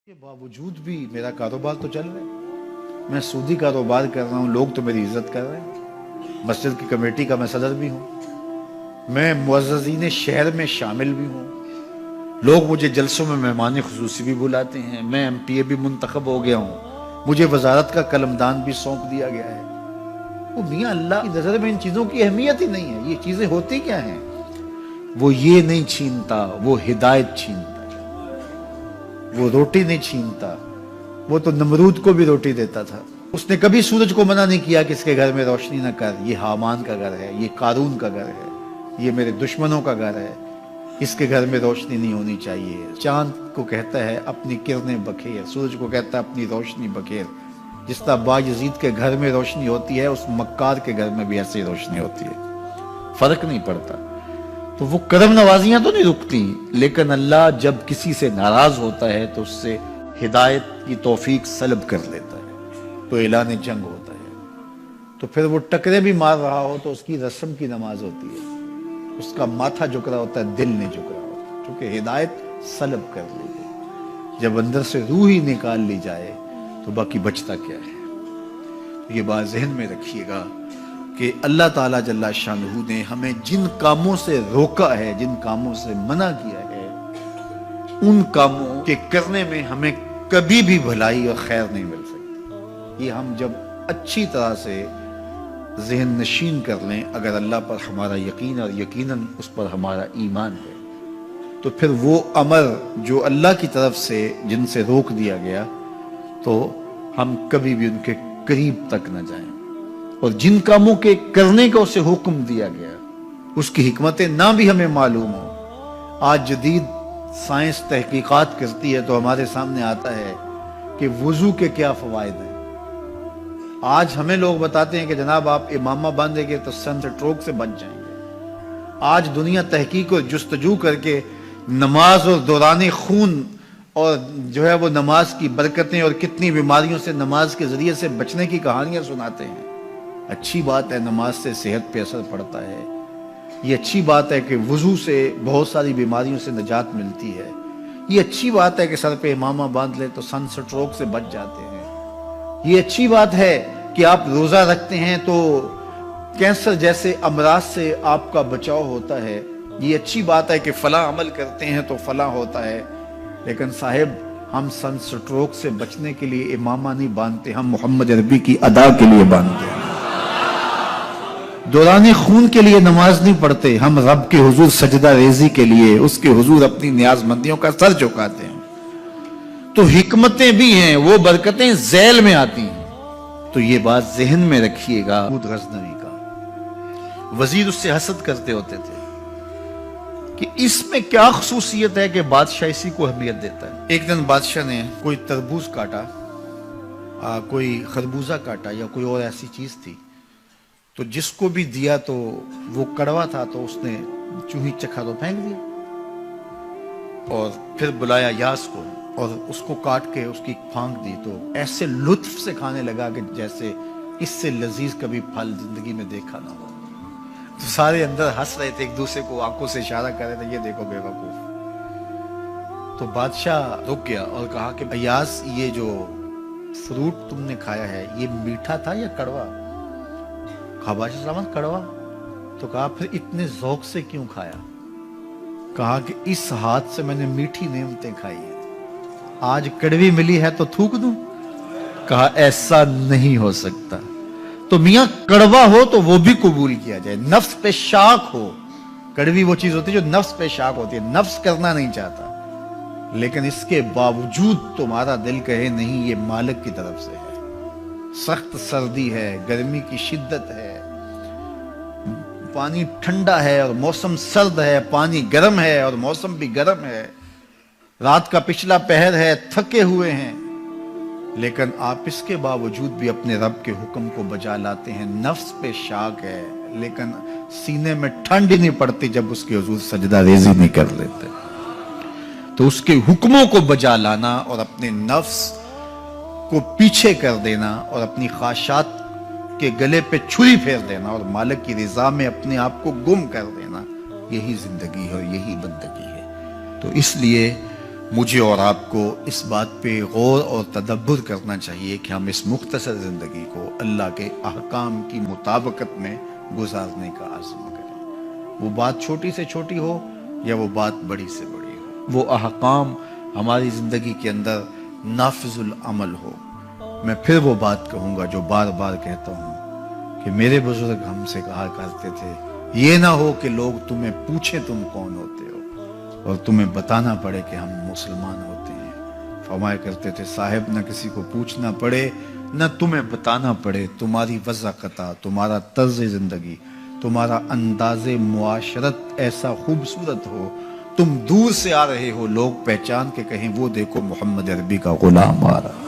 کے باوجود بھی میرا کاروبار تو چل رہا ہے، میں سودی کاروبار کر رہا ہوں، لوگ تو میری عزت کر رہے ہیں، مسجد کی کمیٹی کا میں صدر بھی ہوں، میں معززین شہر میں شامل بھی ہوں، لوگ مجھے جلسوں میں مہمان خصوصی بھی بلاتے ہیں، میں ایم پی اے بھی منتخب ہو گیا ہوں، مجھے وزارت کا قلمدان بھی سونپ دیا گیا ہے۔ وہ میاں اللہ کی نظر میں ان چیزوں کی اہمیت ہی نہیں ہے۔ یہ چیزیں ہوتی کیا ہیں؟ وہ یہ نہیں چھینتا، وہ ہدایت چھینتا، وہ روٹی نہیں چھینتا، وہ تو نمرود کو بھی روٹی دیتا تھا۔ اس نے کبھی سورج کو منع نہیں کیا کہ اس کے گھر میں روشنی نہ کر، یہ حامان کا گھر ہے، یہ قارون کا گھر ہے، یہ میرے دشمنوں کا گھر ہے، اس کے گھر میں روشنی نہیں ہونی چاہیے۔ چاند کو کہتا ہے اپنی کرنیں بکھیر، سورج کو کہتا ہے اپنی روشنی بکھیر۔ جس طرح باجزید کے گھر میں روشنی ہوتی ہے، اس مکار کے گھر میں بھی ایسی روشنی ہوتی ہے، فرق نہیں پڑتا۔ تو وہ کرم نوازیاں تو نہیں رکتی، لیکن اللہ جب کسی سے ناراض ہوتا ہے تو اس سے ہدایت کی توفیق سلب کر لیتا ہے، تو اعلان جنگ ہوتا ہے۔ تو پھر وہ ٹکرے بھی مار رہا ہو تو اس کی رسم کی نماز ہوتی ہے، اس کا ماتھا جھک رہا ہوتا ہے، دل نہیں جھک رہا ہوتا، کیونکہ ہدایت سلب کر لی گئی۔ جب اندر سے روح ہی نکال لی جائے تو باقی بچتا کیا ہے؟ یہ بات ذہن میں رکھیے گا کہ اللہ تعالیٰ جل شانہ نے ہمیں جن کاموں سے روکا ہے، جن کاموں سے منع کیا ہے، ان کاموں کے کرنے میں ہمیں کبھی بھی بھلائی اور خیر نہیں مل سکتی۔ یہ ہم جب اچھی طرح سے ذہن نشین کر لیں، اگر اللہ پر ہمارا یقین اور یقیناً اس پر ہمارا ایمان ہے، تو پھر وہ امر جو اللہ کی طرف سے جن سے روک دیا گیا، تو ہم کبھی بھی ان کے قریب تک نہ جائیں، اور جن کاموں کے کرنے کا اسے حکم دیا گیا اس کی حکمتیں نہ بھی ہمیں معلوم ہو۔ آج جدید سائنس تحقیقات کرتی ہے تو ہمارے سامنے آتا ہے کہ وضو کے کیا فوائد ہیں۔ آج ہمیں لوگ بتاتے ہیں کہ جناب آپ امامہ باندھیں گے تو سن سٹروک سے بچ جائیں گے۔ آج دنیا تحقیق اور جستجو کر کے نماز اور دوران خون اور جو ہے وہ نماز کی برکتیں اور کتنی بیماریوں سے نماز کے ذریعے سے بچنے کی کہانیاں سناتے ہیں۔ اچھی بات ہے، نماز سے صحت پہ اثر پڑتا ہے، یہ اچھی بات ہے کہ وضو سے بہت ساری بیماریوں سے نجات ملتی ہے، یہ اچھی بات ہے کہ سر پہ امامہ باندھ لے تو سن سٹروک سے بچ جاتے ہیں، یہ اچھی بات ہے کہ آپ روزہ رکھتے ہیں تو کینسر جیسے امراض سے آپ کا بچاؤ ہوتا ہے، یہ اچھی بات ہے کہ فلاں عمل کرتے ہیں تو فلاں ہوتا ہے۔ لیکن صاحب، ہم سن سٹروک سے بچنے کے لیے امامہ نہیں باندھتے، ہم محمد عربی کی ادا کے لیے باندھتے ہیں۔ دوران خون کے لیے نماز نہیں پڑھتے، ہم رب کے حضور سجدہ ریزی کے لیے اس کے حضور اپنی نیاز مندیوں کا سر جھکاتے ہیں۔ تو حکمتیں بھی ہیں، وہ برکتیں ذیل میں آتی ہیں۔ تو یہ بات ذہن میں رکھیے گا۔ غزنوی کا وزیر اس سے حسد کرتے ہوتے تھے کہ اس میں کیا خصوصیت ہے کہ بادشاہ اسی کو اہمیت دیتا ہے۔ ایک دن بادشاہ نے کوئی تربوز کاٹا، کوئی خربوزہ کاٹا یا کوئی اور ایسی چیز تھی، تو جس کو بھی دیا تو وہ کڑوا تھا، تو اس نے چوہی چکھا تو پھینک دیا، اور پھر بلایا یاس کو اور اس کو کاٹ کے اس کی پھانک دی، تو ایسے لطف سے کھانے لگا کہ جیسے اس سے لذیذ کبھی پھل زندگی میں دیکھا نہ ہو۔ تو سارے اندر ہنس رہے تھے، ایک دوسرے کو آنکھوں سے اشارہ کر رہے تھے، یہ دیکھو بے وقوف۔ تو بادشاہ رک گیا اور کہا کہ ایاز، یہ جو فروٹ تم نے کھایا ہے یہ میٹھا تھا یا کڑوا؟ کہا بادشاہ سلامت کڑوا۔ تو کہا پھر اتنے ذوق سے کیوں کھایا؟ کہا کہ اس ہاتھ سے میں نے میٹھی نعمتیں کھائی ہیں، آج کڑوی ملی ہے تو تھوک دوں؟ کہا ایسا نہیں ہو سکتا۔ تو میاں کڑوا ہو تو وہ بھی قبول کیا جائے، نفس پہ شاک ہو۔ کڑوی وہ چیز ہوتی ہے جو نفس پہ شاک ہوتی ہے، نفس کرنا نہیں چاہتا، لیکن اس کے باوجود تمہارا دل کہے نہیں، یہ مالک کی طرف سے ہے۔ سخت سردی ہے، گرمی کی شدت ہے، پانی ٹھنڈا ہے اور موسم سرد ہے، پانی گرم ہے اور موسم بھی گرم ہے، رات کا پچھلا پہر ہے، تھکے ہوئے ہیں، لیکن آپ اس کے باوجود بھی اپنے رب کے حکم کو بجا لاتے ہیں۔ نفس پہ شاک ہے، لیکن سینے میں ٹھنڈ ہی نہیں پڑتی جب اس کے حضور سجدہ ریزی نہیں کر لیتے۔ تو اس کے حکموں کو بجا لانا اور اپنے نفس کو پیچھے کر دینا اور اپنی خواہشات کے گلے پہ چھری پھیر دینا اور مالک کی رضا میں اپنے آپ کو گم کر دینا، یہی زندگی ہے اور یہی بندگی ہے۔ تو اس لیے مجھے اور آپ کو اس بات پہ غور اور تدبر کرنا چاہیے کہ ہم اس مختصر زندگی کو اللہ کے احکام کی مطابقت میں گزارنے کا عزم کریں، وہ بات چھوٹی سے چھوٹی ہو یا وہ بات بڑی سے بڑی ہو، وہ احکام ہماری زندگی کے اندر نافذ العمل ہو۔ میں پھر وہ بات کہوں گا جو بار بار کہتا ہوں کہ میرے بزرگ ہم سے کہا کرتے تھے، یہ نہ ہو کہ لوگ تمہیں پوچھیں تم کون ہوتے ہو اور تمہیں بتانا پڑے کہ ہم مسلمان ہوتے ہیں۔ فرمایا کرتے تھے صاحب نہ کسی کو پوچھنا پڑے نہ تمہیں بتانا پڑے، تمہاری وضاحت، تمہارا طرز زندگی، تمہارا انداز معاشرت ایسا خوبصورت ہو، تم دور سے آ رہے ہو لوگ پہچان کے کہیں وہ دیکھو محمد عربی کا غلام آ رہا،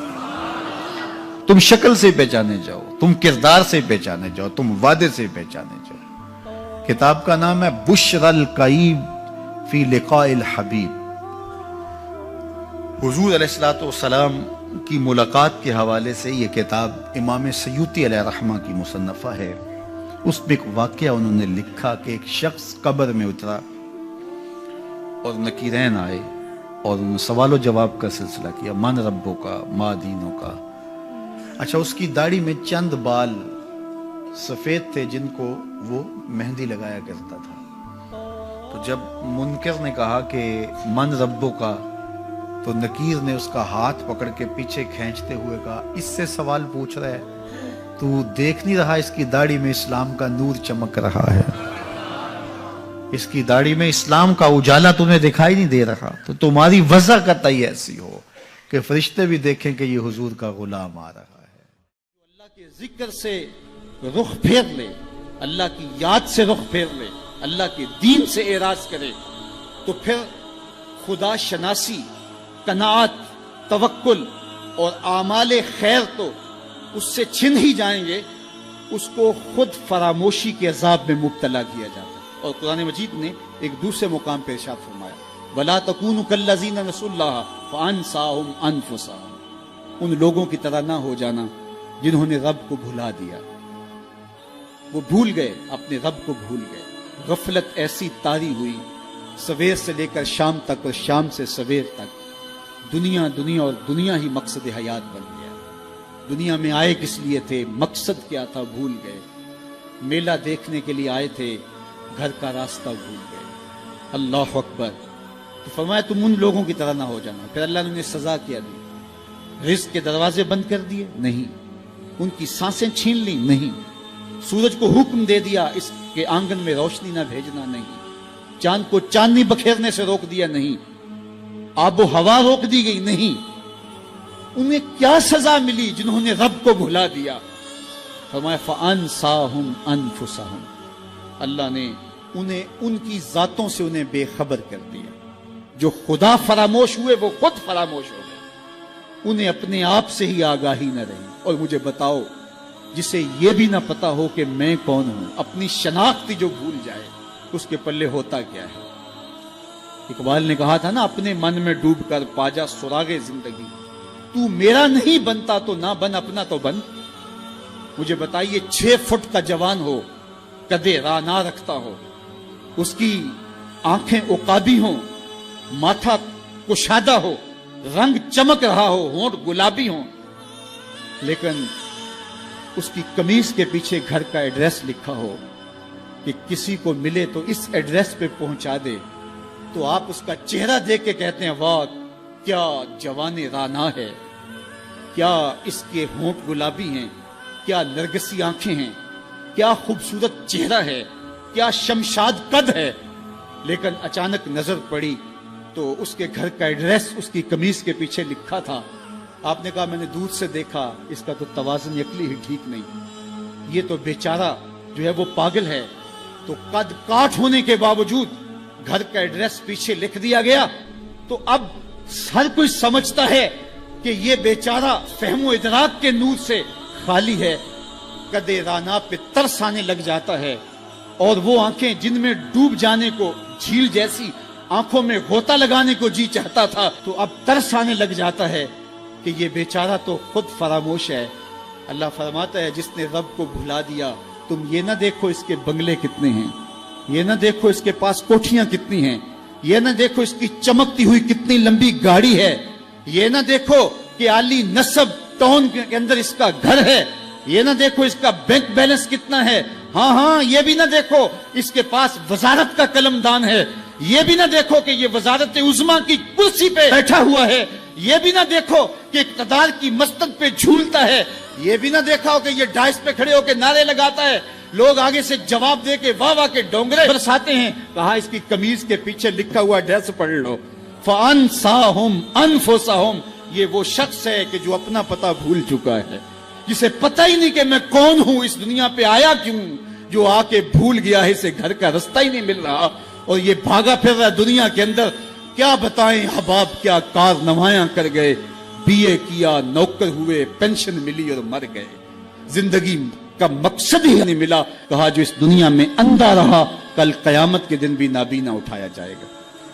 تم شکل سے پہچانے جاؤ، تم کردار سے پہچانے جاؤ، تم وعدے سے پہچانے جاؤ۔ کتاب کا نام ہے بشر الکئیب فی لقاء الحبیب۔ حضور علیہ السلام کی ملاقات کے حوالے سے یہ کتاب امام سیوطی علیہ رحمہ کی مصنفہ ہے۔ اس میں ایک واقعہ انہوں نے لکھا کہ ایک شخص قبر میں اترا اور نکیرین آئے اور انہوں نے سوال و جواب کا سلسلہ کیا، من ربوں کا، ما دینوں کا۔ اچھا، اس کی داڑھی میں چند بال سفید تھے جن کو وہ مہندی لگایا کرتا تھا۔ تو جب منکر نے کہا کہ من ربوں کا، تو نکیر نے اس کا ہاتھ پکڑ کے پیچھے کھینچتے ہوئے کہا، اس سے سوال پوچھ رہا ہے، تو دیکھ نہیں رہا اس کی داڑھی میں اسلام کا نور چمک رہا ہے، اس کی داڑھی میں اسلام کا اجالا تمہیں دکھائی نہیں دے رہا؟ تو تمہاری وضع قطعی ایسی ہو کہ فرشتے بھی دیکھیں کہ یہ حضور کا غلام آ رہا ہے۔ اللہ کے ذکر سے رخ پھیر لے، اللہ کی یاد سے رخ پھیر لے، اللہ کے دین سے اعراض کرے، تو پھر خدا شناسی، قناعت، توکل اور اعمال خیر تو اس سے چھن ہی جائیں گے، اس کو خود فراموشی کے عذاب میں مبتلا کیا جاتا ہے۔ اور قرآن مجید نے ایک دوسرے مقام پہ ارشاد فرمایا، وَلَا تَكُونُوا كَالَّذِينَ نَسُوا اللَّهَ فَأَنسَاهُمْ أَنفُسَهُمْ۔ ان لوگوں کی طرح نہ ہو جانا جنہوں نے رب کو بھلا دیا، وہ بھول گئے، اپنے رب کو بھول گئے۔ غفلت ایسی طاری ہوئی، سویر سے لے کر شام تک اور شام سے سویر تک دنیا دنیا اور دنیا ہی مقصد حیات بن گیا۔ دنیا میں آئے کس لیے تھے، مقصد کیا تھا، بھول گئے۔ میلہ دیکھنے کے لیے آئے تھے، گھر کا راستہ بھول گئے۔ اللہ اکبر۔ تو فرمایا تم ان لوگوں کی طرح نہ ہو جانا۔ پھر اللہ نے انہیں سزا کیا دی، رزق کے دروازے بند کر دیے؟ نہیں۔ ان کی سانسیں چھین لی؟ نہیں۔ سورج کو حکم دے دیا اس کے آنگن میں روشنی نہ بھیجنا؟ نہیں۔ چاند کو چاندنی بکھیرنے سے روک دیا؟ نہیں۔ آب و ہوا روک دی گئی؟ نہیں۔ انہیں کیا سزا ملی جنہوں نے رب کو بھلا دیا؟ فرمایا فَأَنسَاهُمْ أَنفُسَهُمْ، اللہ نے انہیں ان کی ذاتوں سے انہیں بے خبر کر دیا۔ جو خدا فراموش ہوئے وہ خود فراموش ہو گئے، انہیں اپنے آپ سے ہی آگاہی نہ رہی۔ اور مجھے بتاؤ، جسے یہ بھی نہ پتا ہو کہ میں کون ہوں، اپنی شناخت جو بھول جائے، اس کے پلے ہوتا کیا ہے؟ اقبال نے کہا تھا نا، اپنے من میں ڈوب کر پاجا سراغ زندگی، تو میرا نہیں بنتا تو نہ بن، اپنا تو بن۔ مجھے بتائیے، 6 فٹ کا جوان ہو، قدے رانا رکھتا ہو، اس کی آنکھیں عقابی ہوں، ماتھا کشادہ ہو، رنگ چمک رہا ہو، ہونٹ گلابی ہوں، لیکن اس کی قمیص کے پیچھے گھر کا ایڈریس لکھا ہو کہ کسی کو ملے تو اس ایڈریس پہ پہنچا دے، تو آپ اس کا چہرہ دیکھ کے کہتے ہیں واہ کیا جوان رانا ہے، کیا اس کے ہونٹ گلابی ہیں، کیا نرگسی آنکھیں ہیں، کیا خوبصورت چہرہ ہے، کیا شمشاد قد ہے۔ لیکن اچانک نظر پڑی تو اس کے گھر کا ایڈریس اس کی قمیص کے پیچھے لکھا تھا۔ آپ نے کہا میں نے دور سے دیکھا، اس کا تو توازن عقلی ہی ٹھیک نہیں، یہ تو بیچارہ جو ہے وہ پاگل ہے۔ تو قد کاٹ ہونے کے باوجود گھر کا ایڈریس پیچھے لکھ دیا گیا، تو اب ہر کوئی سمجھتا ہے کہ یہ بیچارہ فہم و ادراک کے نور سے خالی ہے۔ قدِ رانا پہ ترس آنے لگ جاتا ہے، اور وہ آنکھیں جن میں ڈوب جانے کو، جھیل جیسی آنکھوں میں غوطہ لگانے کو جی چاہتا تھا، تو اب ترس آنے لگ جاتا ہے کہ یہ بیچارہ تو خود فراموش ہے۔ اللہ فرماتا ہے جس نے رب کو بھلا دیا، تم یہ نہ دیکھو اس کے بنگلے کتنے ہیں، یہ نہ دیکھو اس کے پاس کوٹھیاں کتنی ہیں، یہ نہ دیکھو اس کی چمکتی ہوئی کتنی لمبی گاڑی ہے, یہ نہ دیکھو کہ عالی نسب ٹاؤن کے اندر اس کا گھر ہے, یہ نہ دیکھو اس کا بینک بیلنس کتنا ہے, ہاں یہ بھی نہ دیکھو اس کے پاس وزارت کا قلم دان ہے, یہ بھی نہ دیکھو کہ یہ وزارت عظمیٰ کی کرسی پہ بیٹھا ہوا ہے, یہ بھی نہ دیکھو کہ اقتدار کی مستند پہ جھولتا ہے, یہ بھی نہ دیکھا ہو کہ یہ ڈائس پہ کھڑے ہو کے نعرے لگاتا ہے, لوگ آگے سے جواب دے کے واہ واہ کے ڈونگرے برساتے ہیں. کہا اس کی قمیض کے پیچھے لکھا ہوا ایڈریس پڑھ لو, فَأَنْسَاهُمْ أَنفُسَهُمْ, یہ وہ شخص ہے کہ جو اپنا پتہ بھول چکا ہے, جسے پتہ ہی نہیں کہ میں کون ہوں, اس دنیا پہ آیا کیوں, جو آ کے بھول گیا ہے اسے گھر کا رستہ ہی نہیں مل رہا, اور یہ بھاگا پھر رہا دنیا کے اندر. کیا بتائیں حباب کیا کار نمایاں کر گئے, بی اے کیا, نوکر ہوئے, پینشن ملی اور مر گئے, زندگی کا مقصد ہی نہیں ملا. کہا جو اس دنیا میں اندھا رہا کل قیامت کے دن بھی نابینا اٹھایا جائے گا.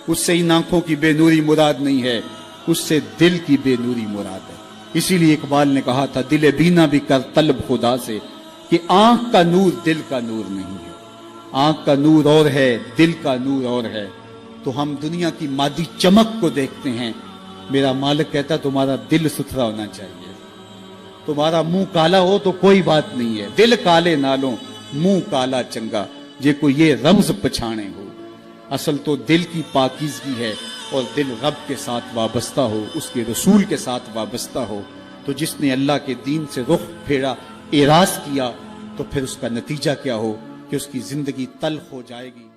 اس سے ان آنکھوں کی بے نوری مراد نہیں ہے, اس سے دل کی بے نوری مراد ہے. اسی لیے اقبال نے کہا تھا دل بینا بھی کر طلب خدا سے, کہ آنکھ کا نور دل کا نور نہیں ہے. آنکھ کا نور اور ہے, دل کا نور اور ہے. تو ہم دنیا کی مادی چمک کو دیکھتے ہیں, میرا مالک کہتا تمہارا دل ستھرا ہونا چاہیے. تمہارا منہ کالا ہو تو کوئی بات نہیں ہے, دل کالے نالوں منہ کالا چنگا, جے کو یہ رمز پچھانے ہو. اصل تو دل کی پاکیزگی ہے, اور دل رب کے ساتھ وابستہ ہو, اس کے رسول کے ساتھ وابستہ ہو. تو جس نے اللہ کے دین سے رخ پھیرا, اعراض کیا, تو پھر اس کا نتیجہ کیا ہو کہ اس کی زندگی تلخ ہو جائے گی.